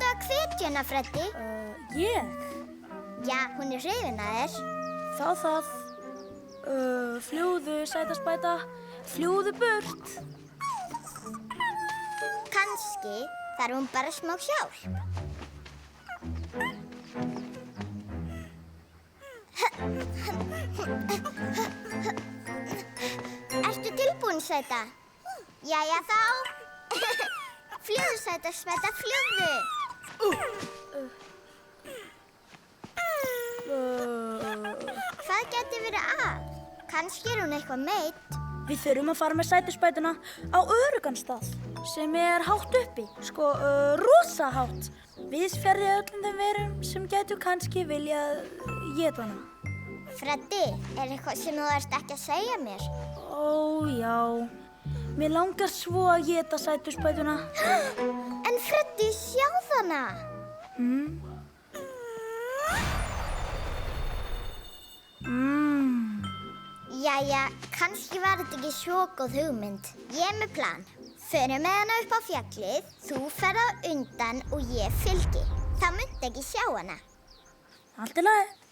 Reyndu að hvetja hana, Freddi. Ég? Já, hún hrifin af þér. Það. Fljúðu, sæta spæta. Fljúðu burt. Kannski þarf hún bara smá hjálp. Ertu tilbúin, sæta? Jæja þá. Fljúðu, sæta spæta, fljúðu. Hvað gæti verið að? Kannski hún eitthvað meidd. Við þurfum að fara með sætuspætuna á öruggan stað sem hátt uppi, rosa hátt. Við fjarri öllum þeim verum sem gætu kannski viljað éta hana. Freddi, eitthvað sem þú ert ekki að segja mér? Ó, já. Mér langar svo að éta sætuspætuna. En Freddi, sjáðu hana. Jæja, kannski var þetta ekki svo góð hugmynd. Ég með plan. Förum með hana upp á fjallið, þú ferð á undan og ég fylgi. Það myndi ekki sjá hana. Allt í lagi.